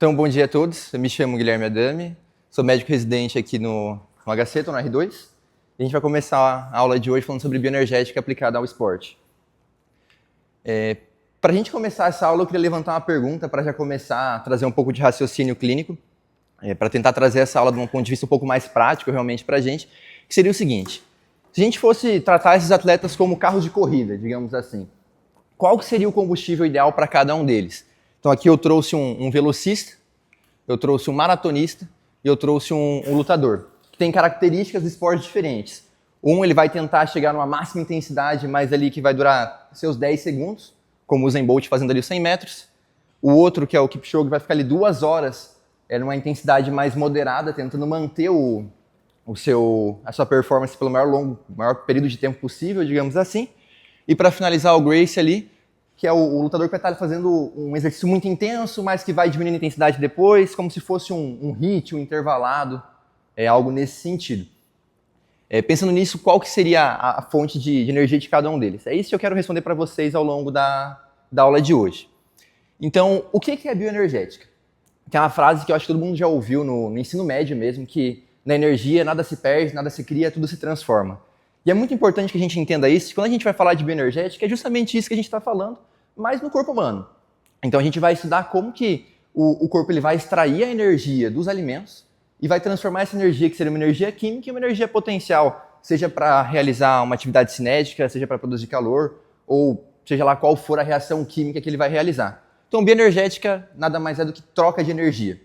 Então, bom dia a todos. Eu me chamo Guilherme Adame, sou médico residente aqui no HC, estou no R2. E a gente vai começar a aula de hoje falando sobre bioenergética aplicada ao esporte. Para a gente começar essa aula, eu queria levantar uma pergunta para já começar a trazer um pouco de raciocínio clínico, para tentar trazer essa aula de um ponto de vista um pouco mais prático realmente para a gente, que seria o seguinte: se a gente fosse tratar esses atletas como carros de corrida, digamos assim, qual que seria o combustível ideal para cada um deles? Então aqui eu trouxe um velocista, eu trouxe um maratonista e eu trouxe um lutador, que tem características de esportes diferentes. Um ele vai tentar chegar numa máxima intensidade, mas ali que vai durar seus 10 segundos, como o Usain Bolt fazendo ali os 100 metros. O outro, que é o Kipchoge, vai ficar ali 2 horas, numa intensidade mais moderada, tentando manter a sua performance pelo maior período de tempo possível, digamos assim. E para finalizar, o Gracie ali, que é o lutador que vai estar fazendo um exercício muito intenso, mas que vai diminuindo a intensidade depois, como se fosse um HIIT, um intervalado, algo nesse sentido. Pensando nisso, qual que seria a fonte de energia de cada um deles? É isso que eu quero responder para vocês ao longo da aula de hoje. Então, o que é bioenergética? Que é uma frase que eu acho que todo mundo já ouviu no ensino médio mesmo, que na energia nada se perde, nada se cria, tudo se transforma. E é muito importante que a gente entenda isso, quando a gente vai falar de bioenergética, é justamente isso que a gente está falando, mas no corpo humano. Então a gente vai estudar como que o corpo ele vai extrair a energia dos alimentos e vai transformar essa energia, que seria uma energia química, em uma energia potencial, seja para realizar uma atividade cinética, seja para produzir calor, ou seja lá qual for a reação química que ele vai realizar. Então bioenergética nada mais é do que troca de energia.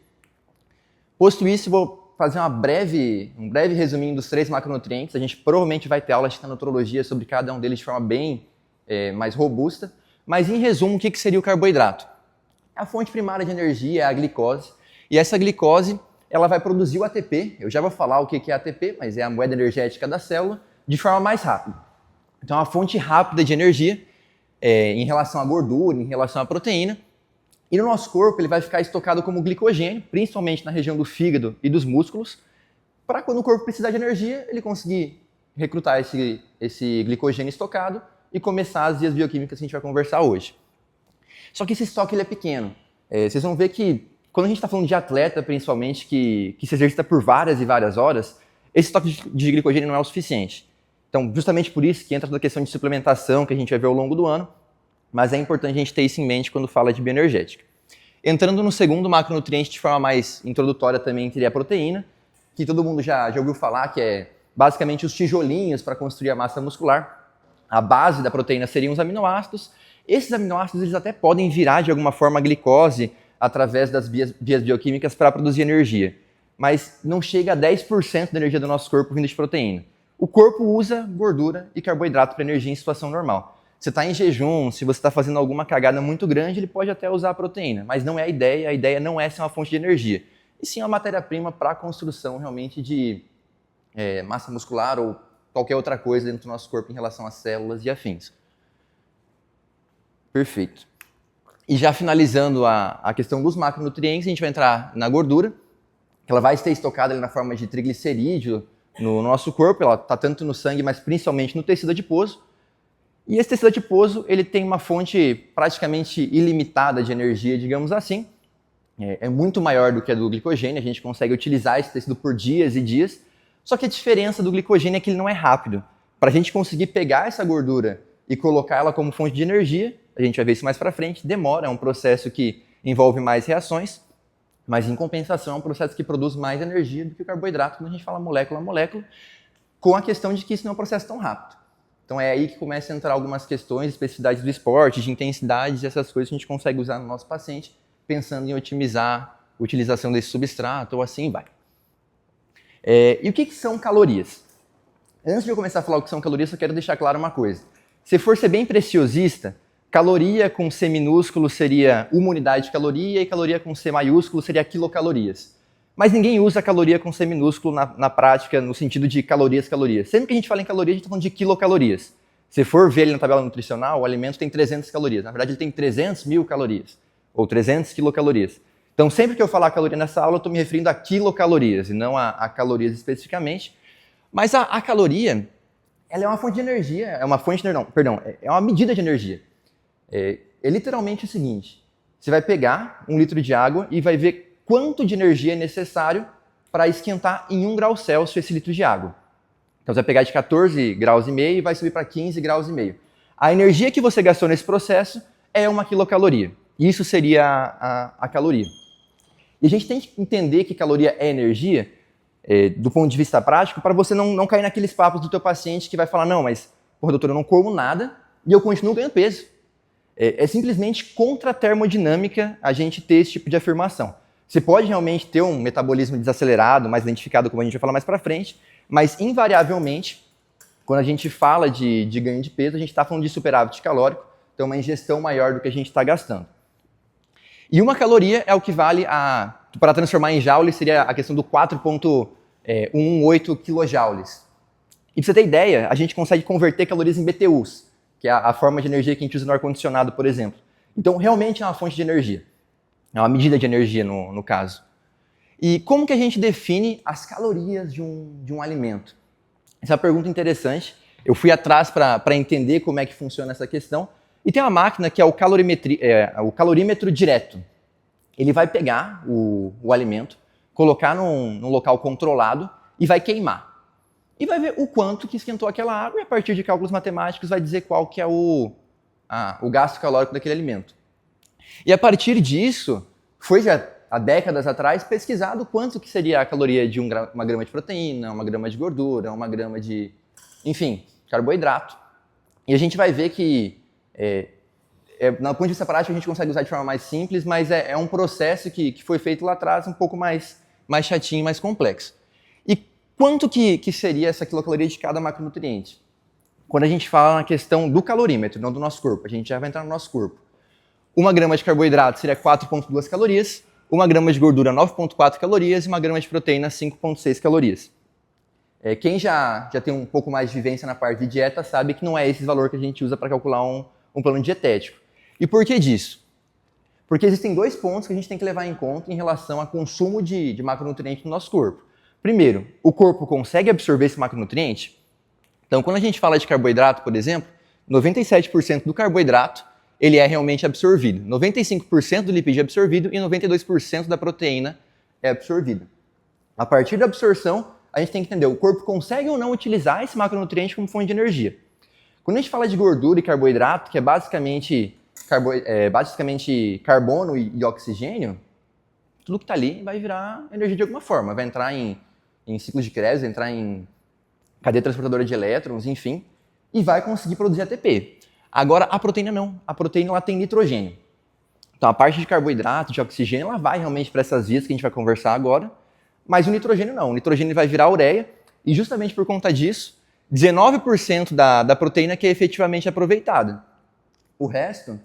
Posto isso, vou fazer um breve resuminho dos 3 macronutrientes. A gente provavelmente vai ter aula de nutrologia sobre cada um deles de forma bem mais robusta. Mas, em resumo, o que seria o carboidrato? A fonte primária de energia é a glicose. E essa glicose ela vai produzir o ATP. Eu já vou falar o que é ATP, mas é a moeda energética da célula, de forma mais rápida. Então, a fonte rápida de energia em relação à gordura, em relação à proteína. E no nosso corpo ele vai ficar estocado como glicogênio, principalmente na região do fígado e dos músculos, para quando o corpo precisar de energia, ele conseguir recrutar esse glicogênio estocado e começar as vias bioquímicas que a gente vai conversar hoje. Só que esse estoque ele é pequeno. Vocês vão ver que quando a gente está falando de atleta, principalmente, que se exercita por várias e várias horas, esse estoque de glicogênio não é o suficiente. Então, justamente por isso que entra toda a questão de suplementação que a gente vai ver ao longo do ano, mas é importante a gente ter isso em mente quando fala de bioenergética. Entrando no segundo macronutriente de forma mais introdutória também teria a proteína, que todo mundo já ouviu falar, que é basicamente os tijolinhos para construir a massa muscular. A base da proteína seriam os aminoácidos. Esses aminoácidos eles até podem virar de alguma forma a glicose através das vias bioquímicas para produzir energia, mas não chega a 10% da energia do nosso corpo vindo de proteína. O corpo usa gordura e carboidrato para energia em situação normal. Você está em jejum, se você está fazendo alguma cagada muito grande, ele pode até usar a proteína, mas não é a ideia não é ser uma fonte de energia, e sim uma matéria-prima para a construção realmente de massa muscular ou qualquer outra coisa dentro do nosso corpo em relação às células e afins. Perfeito. E já finalizando a questão dos macronutrientes, a gente vai entrar na gordura, que ela vai ser estocada ali na forma de triglicerídeo no nosso corpo, ela está tanto no sangue, mas principalmente no tecido adiposo. E esse tecido adiposo ele tem uma fonte praticamente ilimitada de energia, digamos assim. É muito maior do que a do glicogênio, a gente consegue utilizar esse tecido por dias e dias. Só que a diferença do glicogênio é que ele não é rápido. Para a gente conseguir pegar essa gordura e colocar ela como fonte de energia, a gente vai ver isso mais para frente, demora, é um processo que envolve mais reações, mas em compensação é um processo que produz mais energia do que o carboidrato, quando a gente fala molécula a molécula, com a questão de que isso não é um processo tão rápido. Então é aí que começa a entrar algumas questões, especificidades do esporte, de intensidades, essas coisas que a gente consegue usar no nosso paciente, pensando em otimizar a utilização desse substrato ou assim vai. E o que são calorias? Antes de eu começar a falar o que são calorias, eu quero deixar claro uma coisa. Se for ser bem preciosista, caloria com C minúsculo seria uma unidade de caloria e caloria com C maiúsculo seria quilocalorias. Mas ninguém usa caloria com C minúsculo na prática, no sentido de calorias. Sempre que a gente fala em caloria, a gente está falando de quilocalorias. Se for ver ele na tabela nutricional, o alimento tem 300 calorias. Na verdade, ele tem 300 mil calorias, ou 300 quilocalorias. Então, sempre que eu falar caloria nessa aula, eu estou me referindo a quilocalorias, e não a calorias especificamente. Mas a caloria, ela é uma fonte de energia, é uma medida de energia. É literalmente o seguinte: você vai pegar 1 litro de água e vai ver quanto de energia é necessário para esquentar em 1 grau Celsius esse litro de água. Então você vai pegar de 14 graus e meio e vai subir para 15 graus e meio. A energia que você gastou nesse processo é 1 quilocaloria. Isso seria a caloria. E a gente tem que entender que caloria é energia, do ponto de vista prático, para você não cair naqueles papos do teu paciente que vai falar, não, mas, porra, doutor, eu não como nada e eu continuo ganhando peso. É simplesmente contra a termodinâmica a gente ter esse tipo de afirmação. Você pode realmente ter um metabolismo desacelerado, mais lentificado, como a gente vai falar mais para frente, mas invariavelmente, quando a gente fala de ganho de peso, a gente está falando de superávit calórico, então uma ingestão maior do que a gente está gastando. E 1 caloria é o que vale para transformar em joule, seria a questão do 4,118 quilojoules. E para você ter ideia, a gente consegue converter calorias em BTUs, que é a forma de energia que a gente usa no ar-condicionado, por exemplo. Então, realmente é uma fonte de energia. É uma medida de energia, no caso. E como que a gente define as calorias de um alimento? Essa é uma pergunta interessante. Eu fui atrás para entender como é que funciona essa questão. E tem uma máquina que é o calorímetro direto. Ele vai pegar o alimento, colocar num local controlado e vai queimar. E vai ver o quanto que esquentou aquela água e a partir de cálculos matemáticos vai dizer qual que é o gasto calórico daquele alimento. E a partir disso, foi já há décadas atrás pesquisado quanto que seria a caloria de 1 grama de proteína, 1 grama de gordura, 1 grama de, enfim, carboidrato. E a gente vai ver que, no ponto de vista prático, a gente consegue usar de forma mais simples, mas é um processo que foi feito lá atrás um pouco mais chatinho, mais complexo. E quanto que seria essa quilocaloria de cada macronutriente? Quando a gente fala na questão do calorímetro, não do nosso corpo, a gente já vai entrar no nosso corpo. 1 grama de carboidrato seria 4,2 calorias, 1 grama de gordura 9,4 calorias e 1 grama de proteína 5,6 calorias. Quem já tem um pouco mais de vivência na parte de dieta sabe que não é esse valor que a gente usa para calcular um plano dietético. E por que disso? Porque existem 2 pontos que a gente tem que levar em conta em relação ao consumo de macronutrientes no nosso corpo. Primeiro, o corpo consegue absorver esse macronutriente? Então, quando a gente fala de carboidrato, por exemplo, 97% do carboidrato ele é realmente absorvido. 95% do lipídio é absorvido e 92% da proteína é absorvida. A partir da absorção, a gente tem que entender, o corpo consegue ou não utilizar esse macronutriente como fonte de energia. Quando a gente fala de gordura e carboidrato, que é basicamente carbono e oxigênio, tudo que está ali vai virar energia de alguma forma. Vai entrar em ciclos de Krebs, vai entrar em cadeia transportadora de elétrons, enfim, e vai conseguir produzir ATP. Agora, a proteína não. A proteína ela tem nitrogênio. Então, a parte de carboidrato, de oxigênio, ela vai realmente para essas vias que a gente vai conversar agora, mas o nitrogênio não. O nitrogênio vai virar ureia e justamente por conta disso, 19% da proteína que é efetivamente aproveitada. O resto,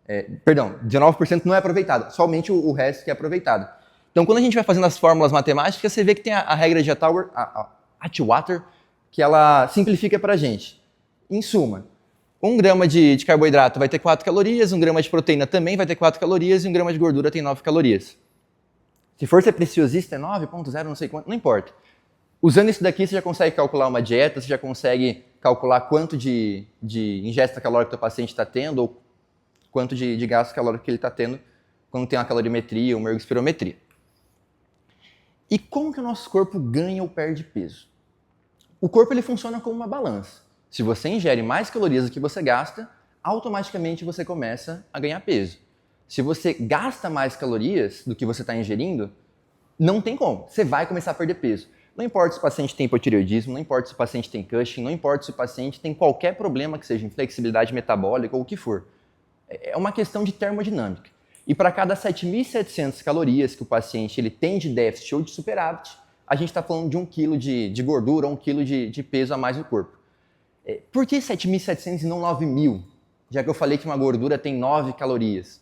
19% não é aproveitado, somente o resto que é aproveitado. Então, quando a gente vai fazendo as fórmulas matemáticas, você vê que tem a regra de Atwater, que ela simplifica para a gente. Em suma, 1 grama de carboidrato vai ter 4 calorias, 1 grama de proteína também vai ter 4 calorias e 1 grama de gordura tem 9 calorias. Se for ser preciosista, é 9,0, não sei quanto, não importa. Usando isso daqui, você já consegue calcular uma dieta, você já consegue calcular quanto de ingesta calórica que o paciente está tendo ou quanto de gasto calórico que ele está tendo quando tem uma calorimetria ou uma ergospirometria. E como que o nosso corpo ganha ou perde peso? O corpo ele funciona como uma balança. Se você ingere mais calorias do que você gasta, automaticamente você começa a ganhar peso. Se você gasta mais calorias do que você está ingerindo, não tem como. Você vai começar a perder peso. Não importa se o paciente tem hipotireoidismo, não importa se o paciente tem Cushing, não importa se o paciente tem qualquer problema que seja inflexibilidade metabólica ou o que for. É uma questão de termodinâmica. E para cada 7.700 calorias que o paciente ele tem de déficit ou de superávit, a gente está falando de 1 kg de gordura ou 1 kg de peso a mais no corpo. Por que 7.700 e não 9.000? Já que eu falei que uma gordura tem 9 calorias.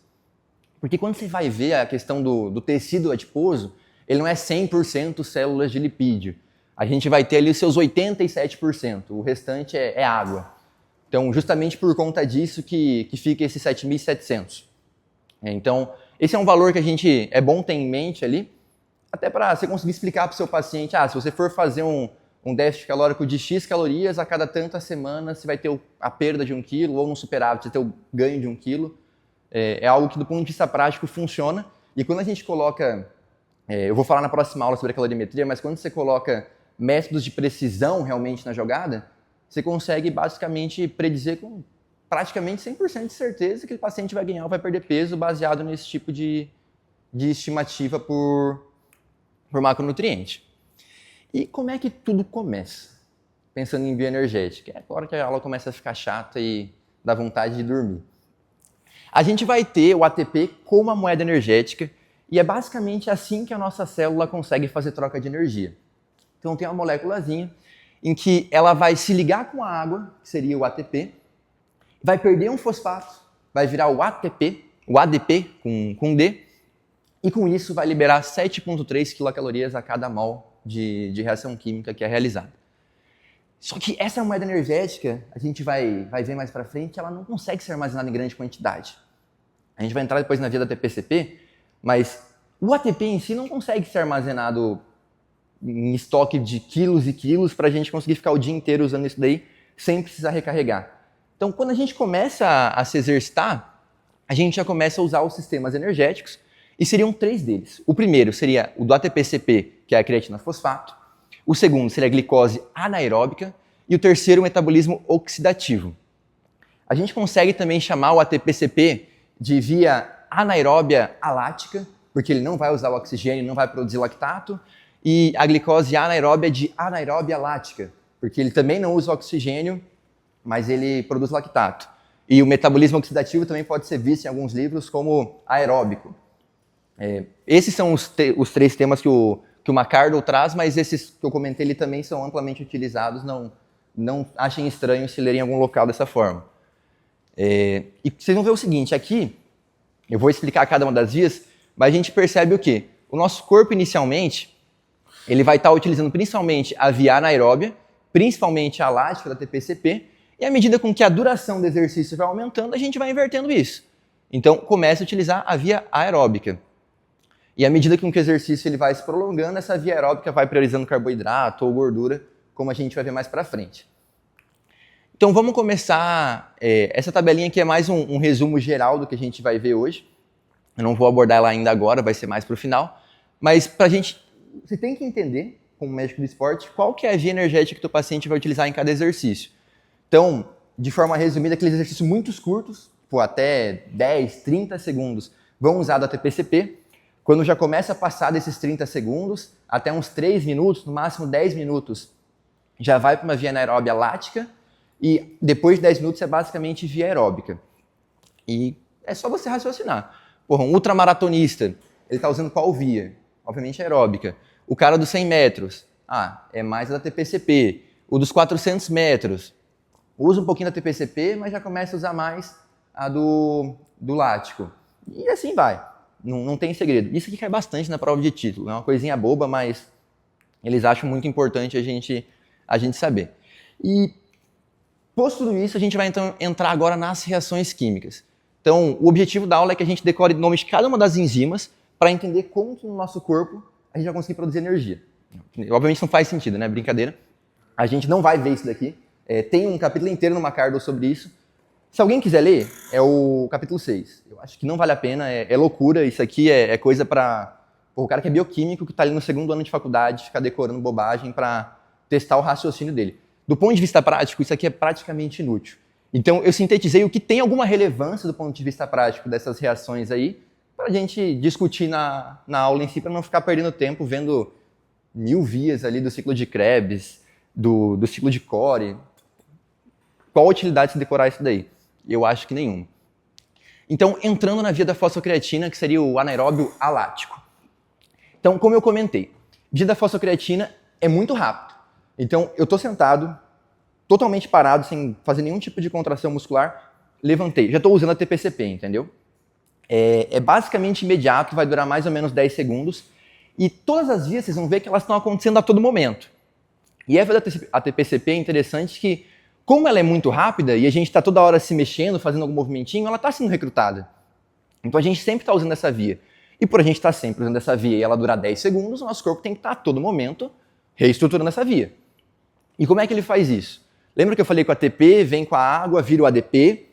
Porque quando você vai ver a questão do tecido adiposo, ele não é 100% células de lipídio. A gente vai ter ali os seus 87%, o restante é água. Então, justamente por conta disso que fica esses 7.700. Então, esse é um valor que é bom ter em mente ali, até para você conseguir explicar para o seu paciente, se você for fazer um déficit calórico de X calorias, a cada tantas semanas você vai ter a perda de 1 quilo, ou no superávit você ter o ganho de 1 quilo. É algo que do ponto de vista prático funciona, e quando a gente coloca Eu vou falar na próxima aula sobre a calorimetria, mas quando você coloca métodos de precisão realmente na jogada, você consegue basicamente predizer com praticamente 100% de certeza que o paciente vai ganhar ou vai perder peso baseado nesse tipo de estimativa por macronutriente. E como é que tudo começa? Pensando em bioenergética. É agora que a aula começa a ficar chata e dá vontade de dormir. A gente vai ter o ATP como uma moeda energética e é basicamente assim que a nossa célula consegue fazer troca de energia. Então tem uma moléculazinha em que ela vai se ligar com a água, que seria o ATP, vai perder um fosfato, vai virar o ATP, o ADP com D, e com isso vai liberar 7,3 quilocalorias a cada mol de reação química que é realizada. Só que essa moeda energética, a gente vai ver mais para frente, ela não consegue ser armazenada em grande quantidade. A gente vai entrar depois na via da ATP-CP, mas o ATP em si não consegue ser armazenado em estoque de quilos e quilos para a gente conseguir ficar o dia inteiro usando isso daí sem precisar recarregar. Então, quando a gente começa a se exercitar, a gente já começa a usar os sistemas energéticos e seriam 3 deles. O primeiro seria o do ATP-CP, que é a creatina fosfato. O segundo seria a glicose anaeróbica e o terceiro o metabolismo oxidativo. A gente consegue também chamar o ATP-CP de via anaeróbia alática, porque ele não vai usar o oxigênio, não vai produzir lactato, e a glicose anaeróbia de anaeróbia lática, porque ele também não usa oxigênio, mas ele produz lactato. E o metabolismo oxidativo também pode ser visto em alguns livros como aeróbico. Esses são os 3 temas que o McArdle traz, mas esses que eu comentei ele também são amplamente utilizados, não achem estranho se lerem em algum local dessa forma. E vocês vão ver o seguinte, aqui eu vou explicar cada uma das vias, mas a gente percebe o quê? O nosso corpo inicialmente, ele vai estar utilizando principalmente a via anaeróbia, principalmente a lática da ATP-CP, e à medida com que a duração do exercício vai aumentando, a gente vai invertendo isso. Então, começa a utilizar a via aeróbica. E à medida com que o exercício ele vai se prolongando, essa via aeróbica vai priorizando carboidrato ou gordura, como a gente vai ver mais para frente. Então, vamos começar. Essa tabelinha aqui é mais um resumo geral do que a gente vai ver hoje. Eu não vou abordar ela ainda agora, vai ser mais para o final. Mas para a gente, você tem que entender, como médico do esporte, qual que é a via energética que o paciente vai utilizar em cada exercício. Então, de forma resumida, aqueles exercícios muito curtos, até 10, 30 segundos, vão usar do ATP-CP. Quando já começa a passar desses 30 segundos, até uns 3 minutos, no máximo 10 minutos, já vai para uma via anaeróbia lática, e depois de 10 minutos é basicamente via aeróbica. E é só você raciocinar. Um ultramaratonista, ele está usando qual via? Obviamente aeróbica. O cara dos 100 metros, é mais a da ATP-CP. O dos 400 metros, usa um pouquinho da ATP-CP, mas já começa a usar mais a do lático. E assim vai. Não tem segredo. Isso aqui cai bastante na prova de título. É uma coisinha boba, mas eles acham muito importante a gente saber. E, posto tudo isso, a gente vai então entrar agora nas reações químicas. Então, o objetivo da aula é que a gente decore o nome de cada uma das enzimas para entender como que no nosso corpo a gente vai conseguir produzir energia. Obviamente não faz sentido, né? Brincadeira. A gente não vai ver isso daqui. Tem um capítulo inteiro no McArdle sobre isso. Se alguém quiser ler, é o capítulo 6. Eu acho que não vale a pena, é loucura. Isso aqui é coisa para o cara que é bioquímico, que está ali no 2º ano de faculdade, ficar decorando bobagem para testar o raciocínio dele. Do ponto de vista prático, isso aqui é praticamente inútil. Então, eu sintetizei o que tem alguma relevância do ponto de vista prático dessas reações aí, para a gente discutir na aula em si, para não ficar perdendo tempo vendo 1000 vias ali do ciclo de Krebs, do ciclo de Core. Qual a utilidade de decorar isso daí? Eu acho que nenhuma. Então, entrando na via da fosfocreatina, que seria o anaeróbio alático. Então, como eu comentei, a via da fosfocreatina é muito rápido. Então, eu estou sentado, totalmente parado, sem fazer nenhum tipo de contração muscular, levantei. Já estou usando a ATP-CP, entendeu? É basicamente imediato, vai durar mais ou menos 10 segundos. E todas as vias, vocês vão ver que elas estão acontecendo a todo momento. E a via da ATP-CP é interessante que, como ela é muito rápida e a gente está toda hora se mexendo, fazendo algum movimentinho, ela está sendo recrutada. Então a gente sempre está usando essa via. E por a gente estar sempre usando essa via e ela durar 10 segundos, o nosso corpo tem que estar a todo momento reestruturando essa via. E como é que ele faz isso? Lembra que eu falei que o ATP vem com a água, vira o ADP,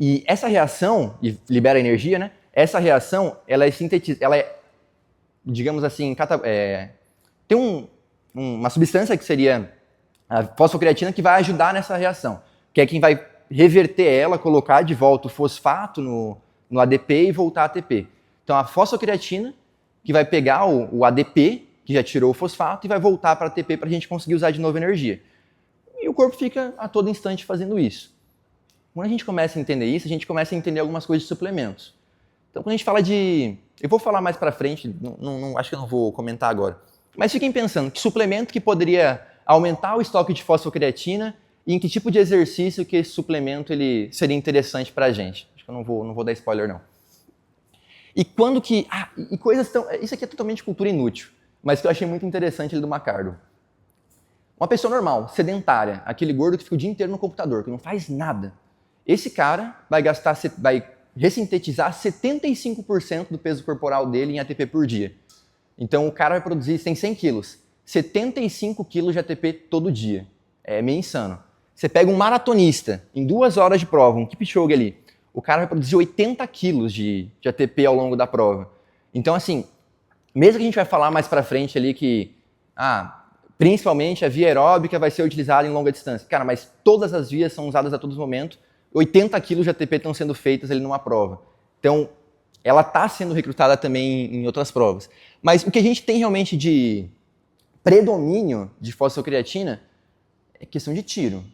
e essa reação, e libera energia, né? Essa reação, ela é digamos assim, tem uma substância que seria a fosfocreatina que vai ajudar nessa reação, que é quem vai reverter ela, colocar de volta o fosfato no ADP e voltar a ATP. Então a fosfocreatina que vai pegar o ADP, que já tirou o fosfato, e vai voltar para a ATP para a gente conseguir usar de novo energia. E o corpo fica a todo instante fazendo isso. Quando a gente começa a entender isso, a gente começa a entender algumas coisas de suplementos. Então, quando a gente fala de... Eu vou falar mais para frente, acho que eu não vou comentar agora. Mas fiquem pensando, que suplemento que poderia aumentar o estoque de fosfocreatina e em que tipo de exercício que esse suplemento ele seria interessante para a gente. Acho que eu não vou dar spoiler, não. E quando que... e coisas tão... Isso aqui é totalmente cultura inútil, mas que eu achei muito interessante ele do Macardo. Uma pessoa normal, sedentária, aquele gordo que fica o dia inteiro no computador, que não faz nada. Esse cara vai ressintetizar 75% do peso corporal dele em ATP por dia. Então o cara vai produzir, tem 100 quilos, 75 quilos de ATP todo dia. É meio insano. Você pega um maratonista, em 2 horas de prova, um Kipchoge ali, o cara vai produzir 80 quilos de ATP ao longo da prova. Então assim, mesmo que a gente vai falar mais pra frente ali que, principalmente a via aeróbica vai ser utilizada em longa distância. Cara, mas todas as vias são usadas a todo momento. 80 quilos de ATP estão sendo feitas ali numa prova. Então, ela está sendo recrutada também em outras provas. Mas o que a gente tem realmente de predomínio de fosfocreatina é questão de tiro.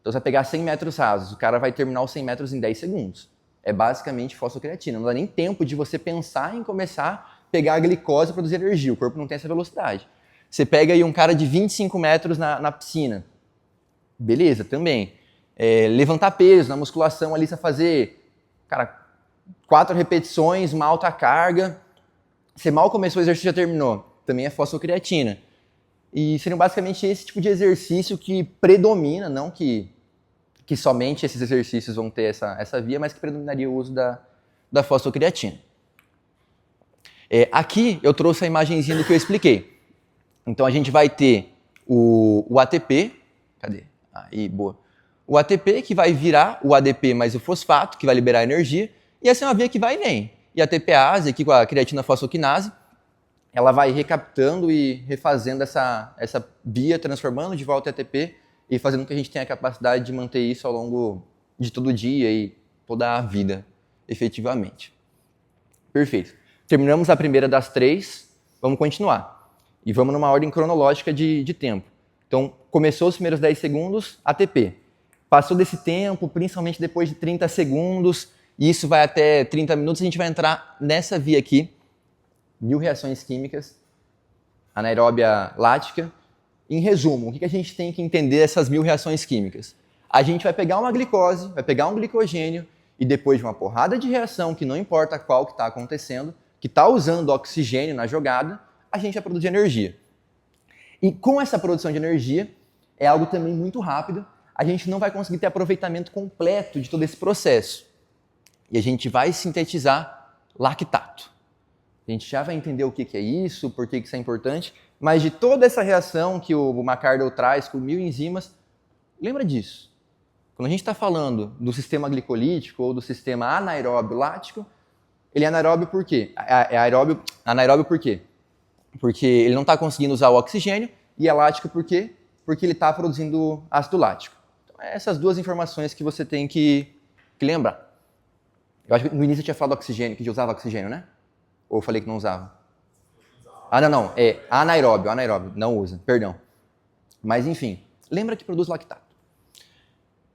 Então, você vai pegar 100 metros rasos, o cara vai terminar os 100 metros em 10 segundos. É basicamente fosfocreatina. Não dá nem tempo de você pensar em começar a pegar a glicose e produzir energia. O corpo não tem essa velocidade. Você pega aí um cara de 25 metros na piscina. Beleza, também. Levantar peso na musculação ali, você vai fazer, 4 repetições, uma alta carga. Você mal começou o exercício, já terminou. Também é fosfocreatina. E seriam basicamente esse tipo de exercício que predomina, não que somente esses exercícios vão ter essa via, mas que predominaria o uso da fosfocreatina. Aqui eu trouxe a imagenzinha do que eu expliquei. Então a gente vai ter o ATP, cadê? Aí, boa. O ATP que vai virar o ADP mais o fosfato, que vai liberar energia, e essa é uma via que vai e vem. E a ATPase, aqui com a creatina fosfoquinase, ela vai recaptando e refazendo essa via, transformando de volta em ATP e fazendo com que a gente tenha a capacidade de manter isso ao longo de todo o dia e toda a vida, efetivamente. Perfeito. Terminamos a primeira das 3, vamos continuar. E vamos numa ordem cronológica de tempo. Então, começou os primeiros 10 segundos, ATP. Passou desse tempo, principalmente depois de 30 segundos, e isso vai até 30 minutos, a gente vai entrar nessa via aqui, 1000 reações químicas, anaeróbia lática. Em resumo, o que a gente tem que entender dessas 1000 reações químicas? A gente vai pegar uma glicose, vai pegar um glicogênio, e depois de uma porrada de reação, que não importa qual que está acontecendo, que está usando oxigênio na jogada, a gente vai produzir energia. E com essa produção de energia, é algo também muito rápido, a gente não vai conseguir ter aproveitamento completo de todo esse processo. E a gente vai sintetizar lactato. A gente já vai entender o que é isso, por que isso é importante, mas de toda essa reação que o McArdle traz com 1000 enzimas, lembra disso. Quando a gente está falando do sistema glicolítico ou do sistema anaeróbio lático, ele é anaeróbio por quê? Anaeróbio por quê? Porque ele não está conseguindo usar o oxigênio, e é lático por quê? Porque ele está produzindo ácido lático. Então, essas 2 informações que você tem que lembrar. Eu acho que no início eu tinha falado oxigênio, que já usava oxigênio, né? Ou eu falei que não usava? Não. É anaeróbio, não usa, perdão. Mas enfim, lembra que produz lactato.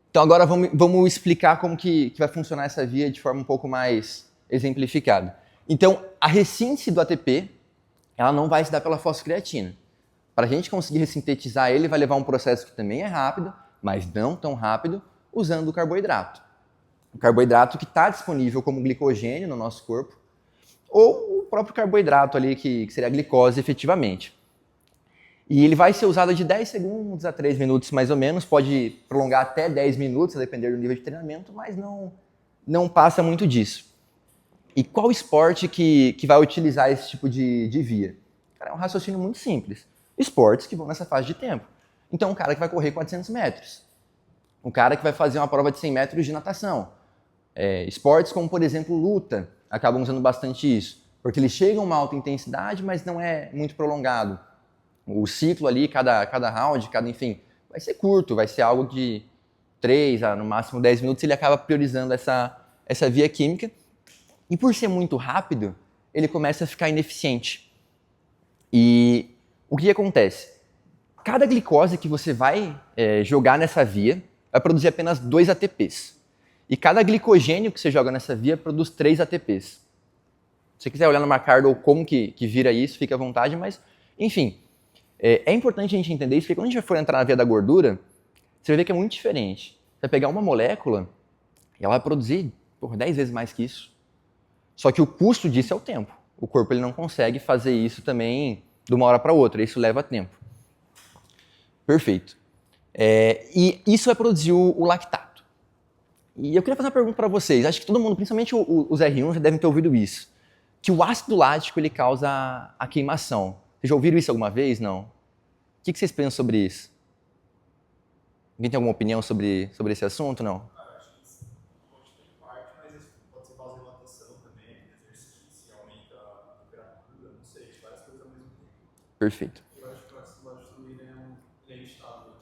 Então agora vamos explicar como que vai funcionar essa via de forma um pouco mais exemplificada. Então, a ressíntese do ATP, ela não vai se dar pela fosfocreatina. Para a gente conseguir ressintetizar ele, vai levar um processo que também é rápido, mas não tão rápido, usando o carboidrato. O carboidrato que está disponível como glicogênio no nosso corpo, ou o próprio carboidrato ali, que seria a glicose efetivamente. E ele vai ser usado de 10 segundos a 3 minutos mais ou menos, pode prolongar até 10 minutos, a depender do nível de treinamento, mas não passa muito disso. E qual esporte que vai utilizar esse tipo de via? Cara, é um raciocínio muito simples. Esportes que vão nessa fase de tempo. Então, um cara que vai correr 400 metros. Um cara que vai fazer uma prova de 100 metros de natação. Esportes como, por exemplo, luta, acabam usando bastante isso. Porque ele chega a uma alta intensidade, mas não é muito prolongado. O ciclo ali, cada round, enfim, vai ser curto, vai ser algo de 3 a no máximo 10 minutos, ele acaba priorizando essa via química. E por ser muito rápido, ele começa a ficar ineficiente. E o que acontece? Cada glicose que você vai jogar nessa via vai produzir apenas 2 ATPs. E cada glicogênio que você joga nessa via produz 3 ATPs. Se você quiser olhar no Marcardo ou como que vira isso, fica à vontade, mas, enfim, é importante a gente entender isso, porque quando a gente for entrar na via da gordura, você vai ver que é muito diferente. Você vai pegar uma molécula e ela vai produzir 10 vezes mais que isso. Só que o custo disso é o tempo. O corpo ele não consegue fazer isso também de uma hora para outra, isso leva tempo. Perfeito. E isso vai produzir o lactato. E eu queria fazer uma pergunta para vocês. Acho que todo mundo, principalmente os R1, já devem ter ouvido isso. Que o ácido lático ele causa a queimação. Vocês já ouviram isso alguma vez? Não? O que vocês pensam sobre isso? Alguém tem alguma opinião sobre esse assunto? Não? Acho que isso pode ter parte, mas pode ser causa de natação também, exercício, aumenta a temperatura, não sei, várias coisas ao mesmo tempo. Perfeito. Eu acho que o ácido lático também é instável,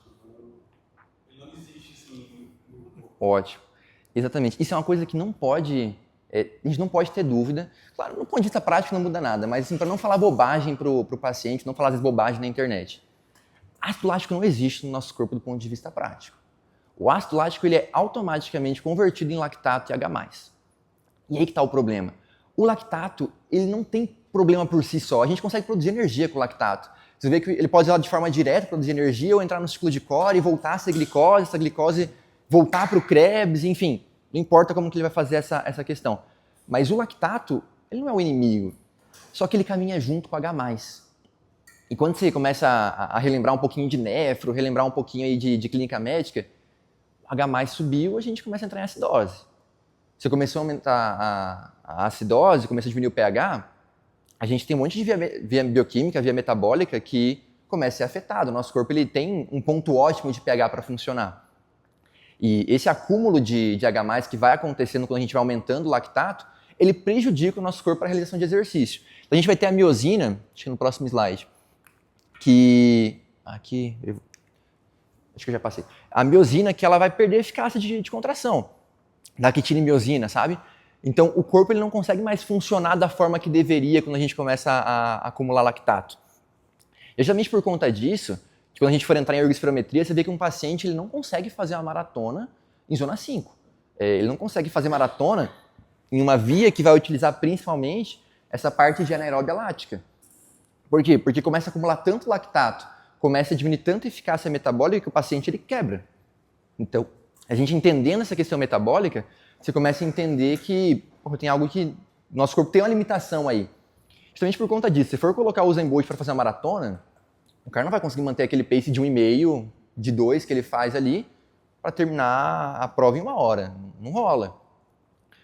ele não existe assim no corpo. Ótimo. Exatamente. Isso é uma coisa que não pode, a gente não pode ter dúvida. Claro, do ponto de vista prático não muda nada, mas assim, para não falar bobagem para o paciente, não falar às vezes bobagem na internet. Ácido lático não existe no nosso corpo do ponto de vista prático. O ácido lático ele é automaticamente convertido em lactato e H+. E aí que está o problema. O lactato ele não tem problema por si só. A gente consegue produzir energia com o lactato. Você vê que ele pode ir lá de forma direta produzir energia ou entrar no ciclo de Cori e voltar a ser glicose, essa glicose voltar para o Krebs, enfim. Não importa como que ele vai fazer essa questão. Mas o lactato, ele não é o inimigo. Só que ele caminha junto com o H+. E quando você começa a relembrar um pouquinho de nefro, relembrar um pouquinho aí de clínica médica, o H+ subiu, a gente começa a entrar em acidose. Você começou a aumentar a acidose, começa a diminuir o pH, a gente tem um monte de via bioquímica, via metabólica que começa a ser afetado. O nosso corpo ele tem um ponto ótimo de pH para funcionar. E esse acúmulo de H+, que vai acontecendo quando a gente vai aumentando o lactato, ele prejudica o nosso corpo para a realização de exercício. Então a gente vai ter a miosina, acho que no próximo slide, que aqui, acho que eu já passei. A miosina que ela vai perder a eficácia de contração, da quitina e miosina, sabe? Então o corpo ele não consegue mais funcionar da forma que deveria quando a gente começa a acumular lactato. E justamente por conta disso, que quando a gente for entrar em ergospirometria, você vê que um paciente ele não consegue fazer uma maratona em zona 5. Ele não consegue fazer maratona em uma via que vai utilizar principalmente essa parte de anaeróbia lática. Por quê? Porque começa a acumular tanto lactato, começa a diminuir tanta eficácia metabólica que o paciente ele quebra. Então, a gente entendendo essa questão metabólica, você começa a entender que tem algo que nosso corpo tem uma limitação aí. Justamente por conta disso, se for colocar o Usain Bolt para fazer uma maratona, o cara não vai conseguir manter aquele pace de 1,5, de 2 que ele faz ali para terminar a prova em 1 hora. Não rola.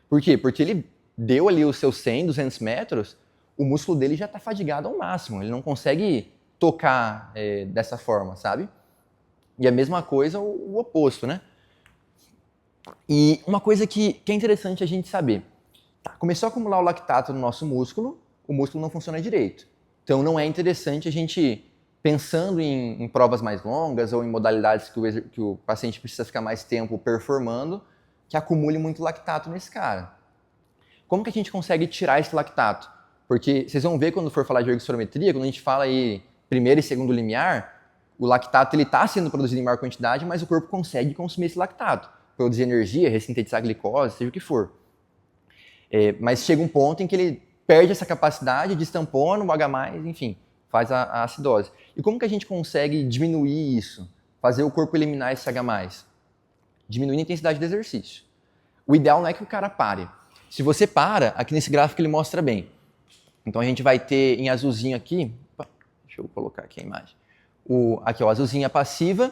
Por quê? Porque ele deu ali os seus 100, 200 metros, o músculo dele já está fadigado ao máximo. Ele não consegue tocar dessa forma, sabe? E a mesma coisa o oposto, né? E uma coisa que é interessante a gente saber. Tá, começou a acumular o lactato no nosso músculo, o músculo não funciona direito. Então não é interessante a gente, pensando em provas mais longas ou em modalidades que o paciente precisa ficar mais tempo performando, que acumule muito lactato nesse cara. Como que a gente consegue tirar esse lactato? Porque vocês vão ver quando for falar de ergospirometria, quando a gente fala aí primeiro e segundo limiar, o lactato ele está sendo produzido em maior quantidade, mas o corpo consegue consumir esse lactato, produzir energia, ressintetizar a glicose, seja o que for. Mas chega um ponto em que ele perde essa capacidade, destampona o H+, enfim, faz a acidose. E como que a gente consegue diminuir isso? Fazer o corpo eliminar esse H+? Diminuindo a intensidade do exercício. O ideal não é que o cara pare. Se você para, aqui nesse gráfico ele mostra bem. Então a gente vai ter em azulzinho aqui, deixa eu colocar aqui a imagem. Aqui, ó, azulzinha passiva.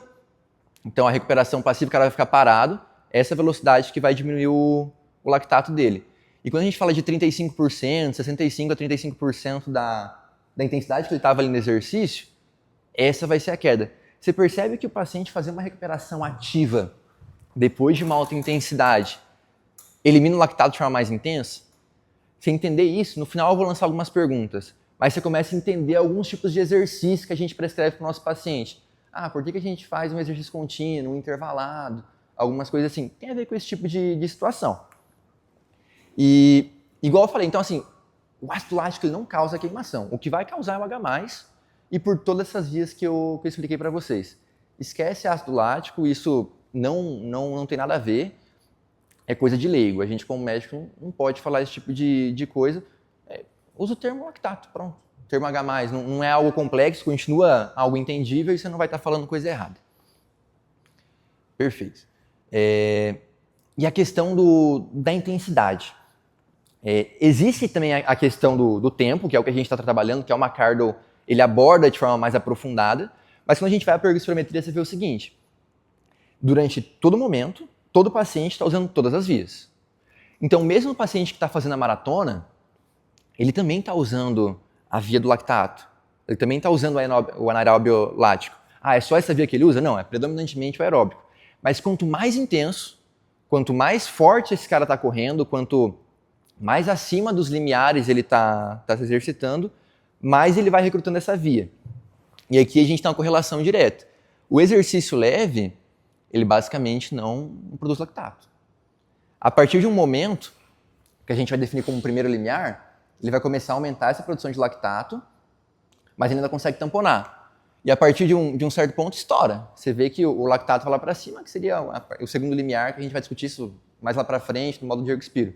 Então a recuperação passiva, o cara vai ficar parado. Essa é a velocidade que vai diminuir o lactato dele. E quando a gente fala de 35%, 65% a 35% da intensidade que ele estava ali no exercício, essa vai ser a queda. Você percebe que o paciente fazer uma recuperação ativa depois de uma alta intensidade elimina o lactato de forma mais intensa? Você entender isso, no final eu vou lançar algumas perguntas, mas você começa a entender alguns tipos de exercícios que a gente prescreve para o nosso paciente. Ah, por que a gente faz um exercício contínuo, um intervalado, algumas coisas assim. Tem a ver com esse tipo de situação. E, igual eu falei, então assim, o ácido lático ele não causa queimação. O que vai causar é o H+, e por todas essas vias que eu expliquei para vocês. Esquece ácido lático, isso não tem nada a ver, é coisa de leigo. A gente, como médico, não pode falar esse tipo de coisa. Usa o termo lactato, pronto. O termo H+, não é algo complexo, continua algo entendível e você não vai estar falando coisa errada. Perfeito. E a questão da intensidade. Existe também a questão do tempo, que é o que a gente está trabalhando, que é o McArdle, ele aborda de forma mais aprofundada, mas quando a gente vai para a ergospirometria, você vê o seguinte: durante todo momento, todo paciente está usando todas as vias. Então, mesmo o paciente que está fazendo a maratona, ele também está usando a via do lactato, ele também está usando o anaeróbio lático. Ah, é só essa via que ele usa? Não, é predominantemente o aeróbico. Mas quanto mais intenso, quanto mais forte esse cara está correndo, quanto mais acima dos limiares ele está se exercitando, mais ele vai recrutando essa via. E aqui a gente tem uma correlação direta. O exercício leve, ele basicamente não produz lactato. A partir de um momento, que a gente vai definir como primeiro limiar, ele vai começar a aumentar essa produção de lactato, mas ele ainda consegue tamponar. E a partir de um certo ponto, estoura. Você vê que o lactato vai lá para cima, que seria o segundo limiar, que a gente vai discutir isso mais lá para frente, no modo de ergospiro.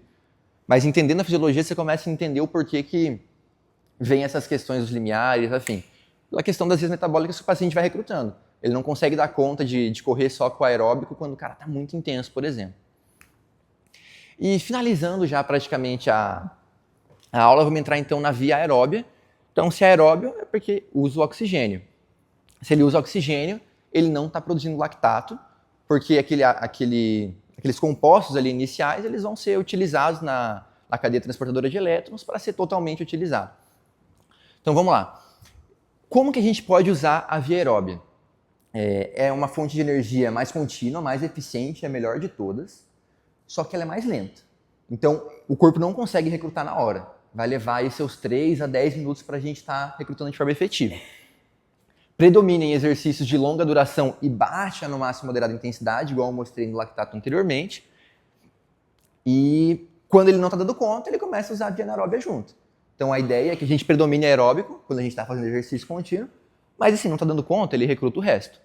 Mas entendendo a fisiologia, você começa a entender o porquê que vem essas questões dos limiares, enfim. Pela questão das vias metabólicas que o paciente vai recrutando. Ele não consegue dar conta de correr só com o aeróbico quando o cara está muito intenso, por exemplo. E finalizando já praticamente a aula, vamos entrar então na via aeróbia. Então, se é aeróbio, é porque usa o oxigênio. Se ele usa oxigênio, ele não está produzindo lactato, porque aqueles compostos ali iniciais, eles vão ser utilizados na cadeia transportadora de elétrons para ser totalmente utilizado. Então, vamos lá. Como que a gente pode usar a via aeróbia? É uma fonte de energia mais contínua, mais eficiente, é a melhor de todas, só que ela é mais lenta. Então, o corpo não consegue recrutar na hora. Vai levar aí seus 3 a 10 minutos para a gente estar recrutando de forma efetiva. Predominem exercícios de longa duração e baixa, no máximo, moderada intensidade, igual eu mostrei no lactato anteriormente. E quando ele não está dando conta, ele começa a usar a via anaeróbia junto. Então, a ideia é que a gente predomine aeróbico, quando a gente está fazendo exercício contínuo, mas assim, não está dando conta, ele recruta o resto.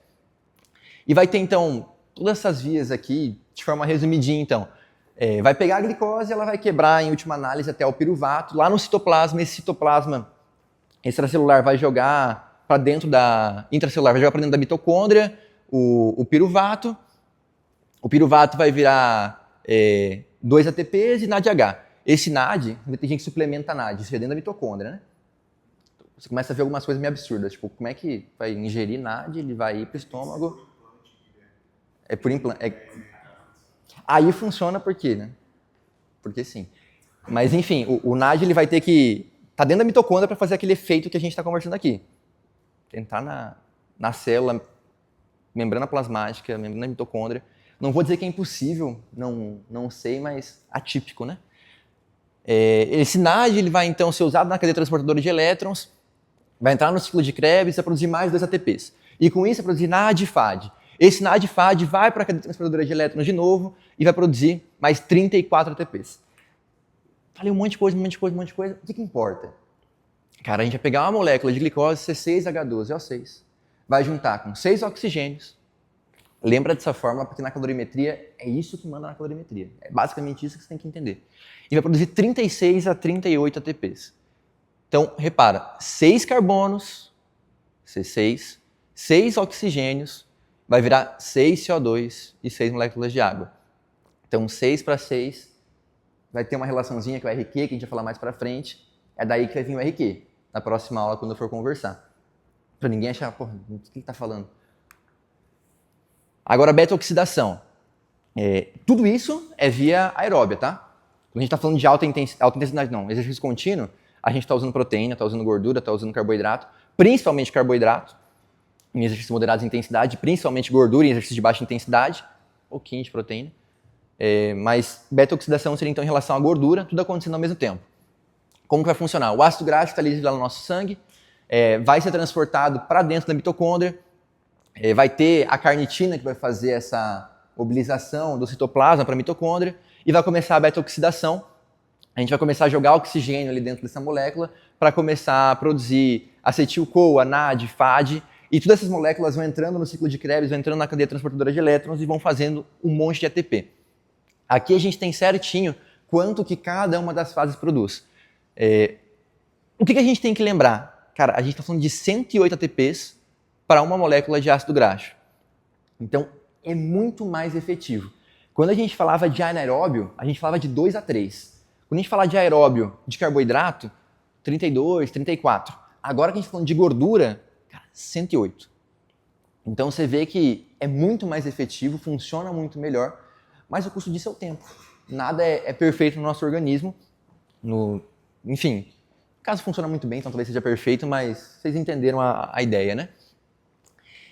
E vai ter, então, todas essas vias aqui, de forma resumidinha, então. Vai pegar a glicose, ela vai quebrar, em última análise, até o piruvato. Lá no citoplasma, esse citoplasma extracelular vai jogar para dentro da... intracelular, vai jogar para dentro da mitocôndria, o piruvato. O piruvato vai virar 2 ATPs e NADH. Esse NAD, tem gente que suplementa NAD, isso é dentro da mitocôndria, né? Você começa a ver algumas coisas meio absurdas, tipo, como é que vai ingerir NAD, ele vai ir para o estômago... É por implante. Aí funciona por quê, né? Porque sim. Mas, enfim, o NAD ele vai ter que... Tá dentro da mitocôndria para fazer aquele efeito que a gente está conversando aqui. Entrar na célula, membrana plasmática, membrana mitocôndria. Não vou dizer que é impossível, não sei, mas atípico, né? Esse NAD ele vai, então, ser usado na cadeia transportadora de elétrons, vai entrar no ciclo de Krebs e vai produzir mais 2 ATPs. E com isso vai produzir NAD e FAD. Esse NAD-FAD vai para a cadeia transportadora de elétrons de novo e vai produzir mais 34 ATPs. Falei um monte de coisa. O que importa? Cara, a gente vai pegar uma molécula de glicose C6H12O6, vai juntar com 6 oxigênios. Lembra dessa fórmula, porque na calorimetria é isso que manda na calorimetria. É basicamente isso que você tem que entender. E vai produzir 36 a 38 ATPs. Então, repara, 6 carbonos, C6, 6 oxigênios, vai virar 6 CO2 e 6 moléculas de água. Então, 6 para 6 vai ter uma relaçãozinha com o RQ, que a gente vai falar mais para frente. É daí que vai vir o RQ, na próxima aula, quando eu for conversar. Para ninguém achar, porra, o que ele está falando? Agora, beta-oxidação. Tudo isso é via aeróbia, tá? Quando a gente está falando de alta intensidade, não, exercício contínuo, a gente está usando proteína, está usando gordura, está usando carboidrato, principalmente carboidrato, em exercícios moderados de intensidade, principalmente gordura em exercícios de baixa intensidade, um pouquinho de proteína. Mas beta-oxidação seria então em relação à gordura, tudo acontecendo ao mesmo tempo. Como que vai funcionar? O ácido graxo está ali no nosso sangue, vai ser transportado para dentro da mitocôndria, vai ter a carnitina que vai fazer essa mobilização do citoplasma para a mitocôndria e vai começar a beta-oxidação. A gente vai começar a jogar oxigênio ali dentro dessa molécula para começar a produzir acetil-CoA, NAD, FAD, e todas essas moléculas vão entrando no ciclo de Krebs, vão entrando na cadeia transportadora de elétrons e vão fazendo um monte de ATP. Aqui a gente tem certinho quanto que cada uma das fases produz. O que a gente tem que lembrar? Cara, a gente está falando de 108 ATPs para uma molécula de ácido graxo. Então, é muito mais efetivo. Quando a gente falava de anaeróbio, a gente falava de 2 a 3. Quando a gente fala de aeróbio de carboidrato, 32, 34. Agora que a gente está falando de gordura, cara, 108. Então você vê que é muito mais efetivo, funciona muito melhor, mas o custo disso é o tempo. Nada é perfeito no nosso organismo. Enfim, o caso funciona muito bem, então talvez seja perfeito, mas vocês entenderam a ideia, né?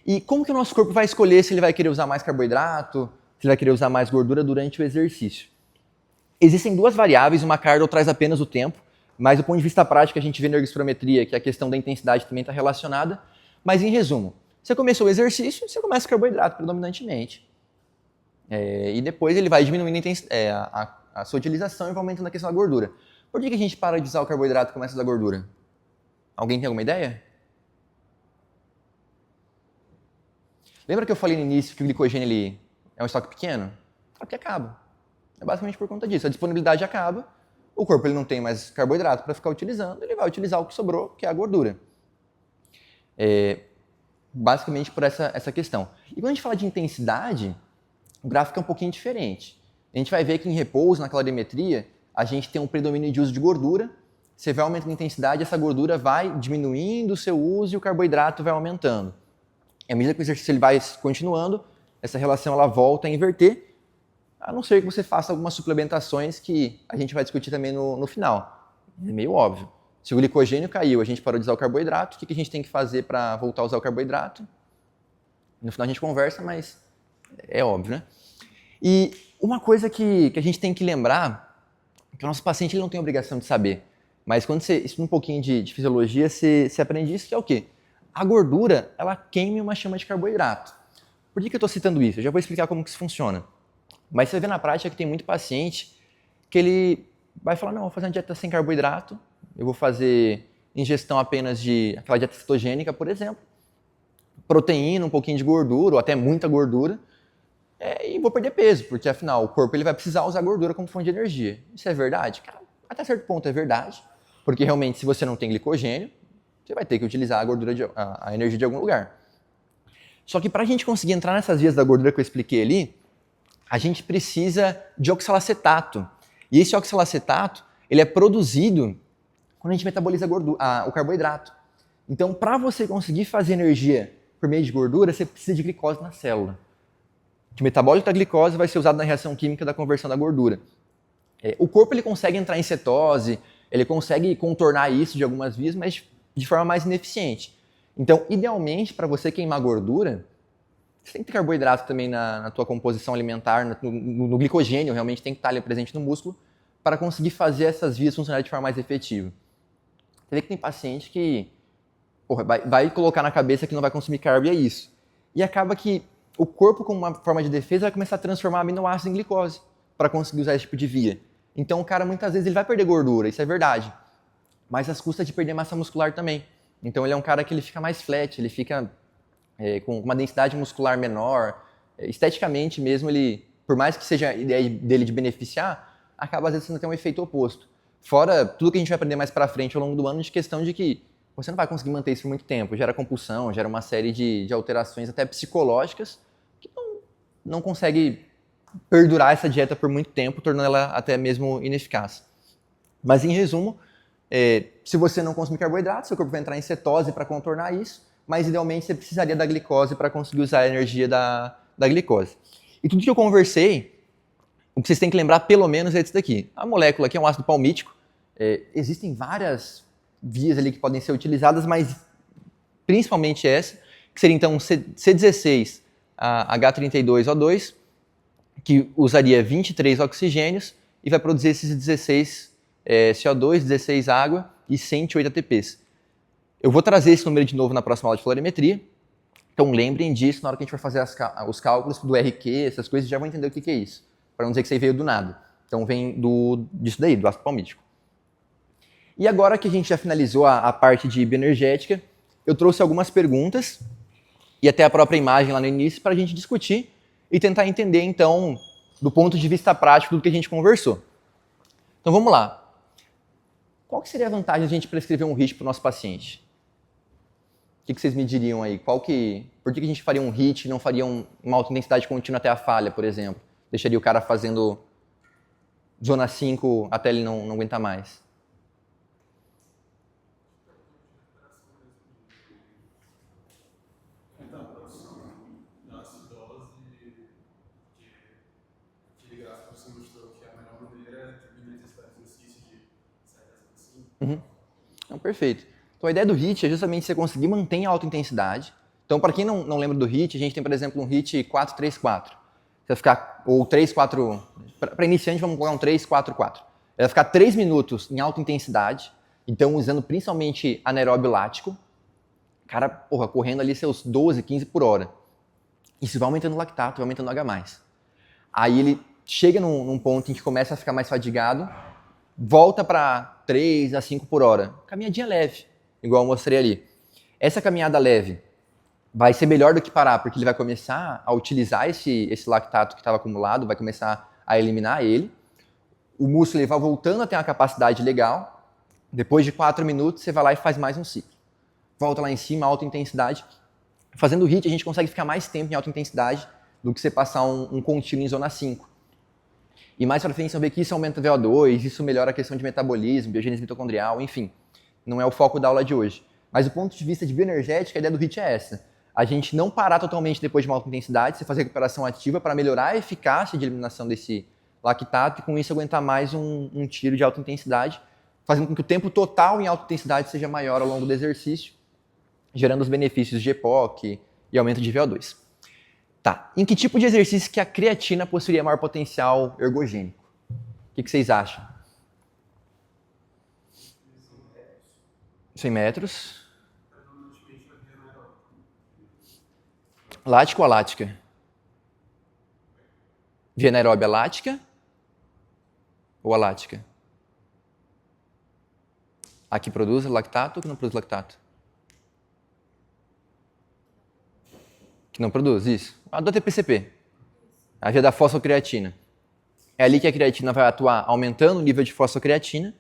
E como que o nosso corpo vai escolher se ele vai querer usar mais carboidrato, se ele vai querer usar mais gordura durante o exercício? Existem duas variáveis, uma Cardle traz apenas o tempo, mas do ponto de vista prático a gente vê na ergospirometria que a questão da intensidade também está relacionada. Mas em resumo, você começou o exercício, você começa carboidrato predominantemente. E depois ele vai diminuindo a sua utilização e vai aumentando a questão da gordura. Por que a gente para de usar o carboidrato e começa a usar a gordura? Alguém tem alguma ideia? Lembra que eu falei no início que o glicogênio ele é um estoque pequeno? Porque acaba. É basicamente por conta disso. A disponibilidade acaba, o corpo ele não tem mais carboidrato para ficar utilizando, ele vai utilizar o que sobrou, que é a gordura. Basicamente por essa questão. E quando a gente fala de intensidade, o gráfico é um pouquinho diferente. A gente vai ver que em repouso, na calorimetria, a gente tem um predomínio de uso de gordura. Você vai aumentando a intensidade, essa gordura vai diminuindo o seu uso e o carboidrato vai aumentando. E à medida que o exercício ele vai continuando, essa relação ela volta a inverter, a não ser que você faça algumas suplementações que a gente vai discutir também no final. É meio óbvio. Se o glicogênio caiu, a gente parou de usar o carboidrato, o que a gente tem que fazer para voltar a usar o carboidrato? No final a gente conversa, mas é óbvio, né? E uma coisa que a gente tem que lembrar, que o nosso paciente ele não tem obrigação de saber, mas quando você estuda um pouquinho de fisiologia, você aprende isso, que é o quê? A gordura, ela queima uma chama de carboidrato. Por que eu estou citando isso? Eu já vou explicar como que isso funciona. Mas você vê na prática que tem muito paciente que ele vai falar, não, vou fazer uma dieta sem carboidrato, eu vou fazer ingestão apenas de aquela dieta cetogênica, por exemplo, proteína, um pouquinho de gordura, ou até muita gordura, e vou perder peso, porque afinal o corpo ele vai precisar usar gordura como fonte de energia. Isso é verdade? Cara, até certo ponto é verdade, porque realmente se você não tem glicogênio, você vai ter que utilizar a gordura, a energia de algum lugar. Só que para a gente conseguir entrar nessas vias da gordura que eu expliquei ali, a gente precisa de oxalacetato. E esse oxalacetato, ele é produzido quando a gente metaboliza o carboidrato. Então, para você conseguir fazer energia por meio de gordura, você precisa de glicose na célula. O metabólito da glicose vai ser usado na reação química da conversão da gordura. O corpo ele consegue entrar em cetose, ele consegue contornar isso de algumas vias, mas de forma mais ineficiente. Então, idealmente, para você queimar gordura, você tem que ter carboidrato também na tua composição alimentar, no glicogênio, realmente tem que estar ali presente no músculo, para conseguir fazer essas vias funcionarem de forma mais efetiva. Você vê que tem paciente que vai colocar na cabeça que não vai consumir carbo e é isso. E acaba que o corpo, como uma forma de defesa, vai começar a transformar aminoácidos em glicose para conseguir usar esse tipo de via. Então, o cara, muitas vezes, ele vai perder gordura, isso é verdade. Mas às custas de perder massa muscular também. Então ele é um cara que ele fica mais flat, ele fica com uma densidade muscular menor, esteticamente mesmo ele, por mais que seja a ideia dele de beneficiar, acaba às vezes tendo até um efeito oposto. Fora tudo que a gente vai aprender mais pra frente ao longo do ano de questão de que você não vai conseguir manter isso por muito tempo, gera compulsão, gera uma série de alterações até psicológicas que não consegue perdurar essa dieta por muito tempo, tornando ela até mesmo ineficaz. Mas em resumo, se você não consumir carboidrato, seu corpo vai entrar em cetose para contornar isso, mas idealmente você precisaria da glicose para conseguir usar a energia da glicose. E tudo que eu conversei, o que vocês têm que lembrar pelo menos é disso daqui. A molécula aqui é um ácido palmítico, existem várias vias ali que podem ser utilizadas, mas principalmente essa, que seria então C16 H32O2, que usaria 23 oxigênios e vai produzir esses 16 CO2, 16 água e 108 ATPs. Eu vou trazer esse número de novo na próxima aula de colorimetria. Então lembrem disso na hora que a gente for fazer os cálculos do RQ, essas coisas, já vão entender o que é isso. Para não dizer que isso aí veio do nada. Então vem disso daí, do ácido palmítico. E agora que a gente já finalizou a parte de bioenergética, eu trouxe algumas perguntas e até a própria imagem lá no início para a gente discutir e tentar entender, então, do ponto de vista prático do que a gente conversou. Então vamos lá. Qual que seria a vantagem de a gente prescrever um HIIT para o nosso paciente? O que vocês me diriam aí? Por que a gente faria um HIIT e não faria uma alta intensidade contínua até a falha, por exemplo? Deixaria o cara fazendo zona 5 até ele não aguentar mais? Então, a produção da acidose de graça que você mostrou que a melhor maneira é diminuir a intensidade de exercício de 7 a 5. Então, perfeito. Então, a ideia do HIIT é justamente você conseguir manter a alta intensidade. Então, para quem não lembra do HIIT, a gente tem, por exemplo, um HIIT 4-3-4. Você vai ficar, ou 3-4... Para iniciante, vamos colocar um 3-4-4. Ele vai ficar 3 minutos em alta intensidade, então usando principalmente anaeróbio lático. Cara, correndo ali seus 12, 15 por hora. Isso vai aumentando o lactato, vai aumentando o H+. Aí ele chega num ponto em que começa a ficar mais fadigado, volta para 3 a 5 por hora. Caminhadinha leve, igual eu mostrei ali. Essa caminhada leve vai ser melhor do que parar, porque ele vai começar a utilizar esse lactato que estava acumulado, vai começar a eliminar ele. O músculo ele vai voltando a ter uma capacidade legal. Depois de 4 minutos, você vai lá e faz mais um ciclo. Volta lá em cima, alta intensidade. Fazendo HIIT, a gente consegue ficar mais tempo em alta intensidade do que você passar um contínuo em zona 5. E mais para frente, você vai ver que isso aumenta o VO2, isso melhora a questão de metabolismo, biogênese mitocondrial, enfim. Não é o foco da aula de hoje. Mas do ponto de vista de bioenergética, a ideia do HIIT é essa. A gente não parar totalmente depois de uma alta intensidade, você fazer recuperação ativa para melhorar a eficácia de eliminação desse lactato e com isso aguentar mais um tiro de alta intensidade, fazendo com que o tempo total em alta intensidade seja maior ao longo do exercício, gerando os benefícios de EPOC e aumento de VO2. Tá, em que tipo de exercício que a creatina possuiria maior potencial ergogênico? O que vocês acham? 100 metros. Lático ou alática? Via anaeróbia lática ou alática? A que produz lactato ou que não produz lactato? Que não produz, isso. A do TPCP. A via da fosfocreatina. É ali que a creatina vai atuar aumentando o nível de fosfocreatina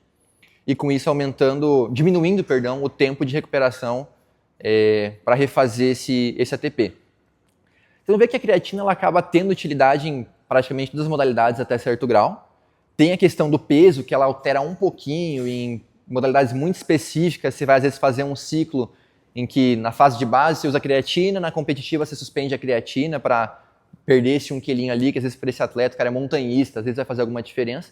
e com isso diminuindo o tempo de recuperação para refazer esse ATP. Então vê que a creatina ela acaba tendo utilidade em praticamente todas as modalidades até certo grau. Tem a questão do peso, que ela altera um pouquinho em modalidades muito específicas. Você vai às vezes fazer um ciclo em que na fase de base você usa creatina, na competitiva você suspende a creatina para perder esse 1 quilinho ali, que às vezes para esse atleta, o cara é montanhista, às vezes vai fazer alguma diferença.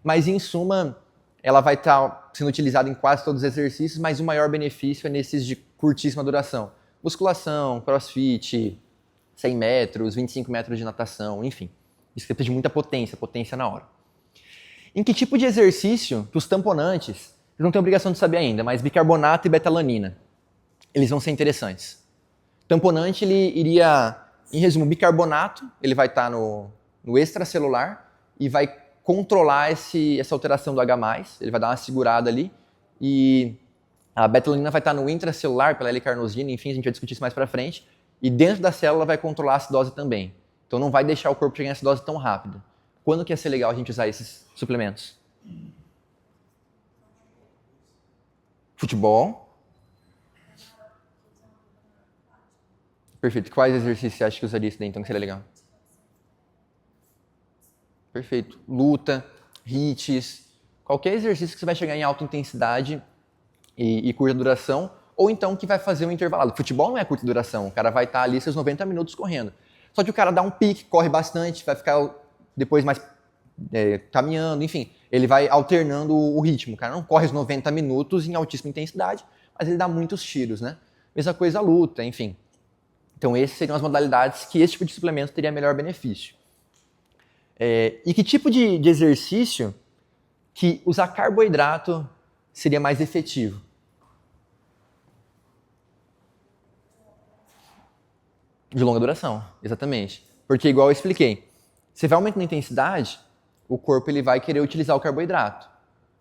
Mas em suma, ela vai estar sendo utilizada em quase todos os exercícios, mas o maior benefício é nesses de curtíssima duração. Musculação, crossfit, 100 metros, 25 metros de natação, enfim. Isso precisa de muita potência na hora. Em que tipo de exercício que os tamponantes, vocês não têm obrigação de saber ainda, mas bicarbonato e betalanina, eles vão ser interessantes. Tamponante, ele iria, em resumo, bicarbonato, ele vai estar no extracelular e vai controlar essa alteração do H+, ele vai dar uma segurada ali, e a betalanina vai estar no intracelular, pela L-carnosina, enfim, a gente vai discutir isso mais pra frente, e dentro da célula vai controlar a acidose também. Então não vai deixar o corpo chegar em acidose tão rápido. Quando que ia ser legal a gente usar esses suplementos? Futebol. Perfeito. Quais exercícios você acha que usaria isso daí, então, que seria legal? Perfeito. Luta, HIITs, qualquer exercício que você vai chegar em alta intensidade e curta duração, ou então que vai fazer um intervalado. Futebol não é curta duração, o cara vai estar ali seus 90 minutos correndo. Só que o cara dá um pique, corre bastante, vai ficar depois mais caminhando, enfim. Ele vai alternando o ritmo. O cara não corre os 90 minutos em altíssima intensidade, mas ele dá muitos tiros, né? Mesma coisa a luta, enfim. Então essas seriam as modalidades que esse tipo de suplemento teria melhor benefício. E que tipo de exercício que usar carboidrato seria mais efetivo? De longa duração, exatamente. Porque, igual eu expliquei, você vai aumentando a intensidade, o corpo ele vai querer utilizar o carboidrato.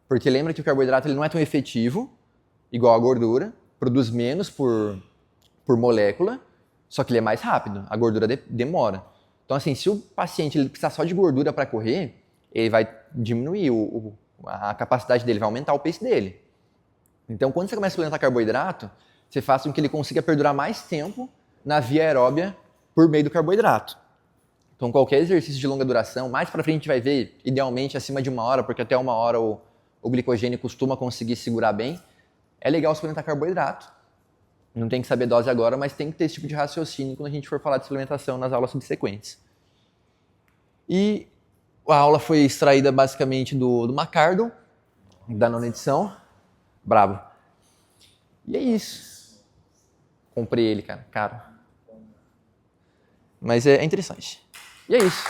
Porque lembra que o carboidrato ele não é tão efetivo, igual a gordura, produz menos por molécula, só que ele é mais rápido, a gordura demora. Então, assim, se o paciente ele precisar só de gordura para correr, ele vai diminuir a capacidade dele, vai aumentar o pace dele. Então, quando você começa a suplementar carboidrato, você faz com que ele consiga perdurar mais tempo na via aeróbia por meio do carboidrato. Então, qualquer exercício de longa duração, mais para frente a gente vai ver, idealmente, acima de 1 hora, porque até 1 hora o glicogênio costuma conseguir segurar bem, é legal suplementar carboidrato. Não tem que saber dose agora, mas tem que ter esse tipo de raciocínio quando a gente for falar de suplementação nas aulas subsequentes. E a aula foi extraída basicamente do McArdle, da 9ª edição. Brabo. E é isso. Comprei ele, cara, caro. Mas é interessante. E é isso.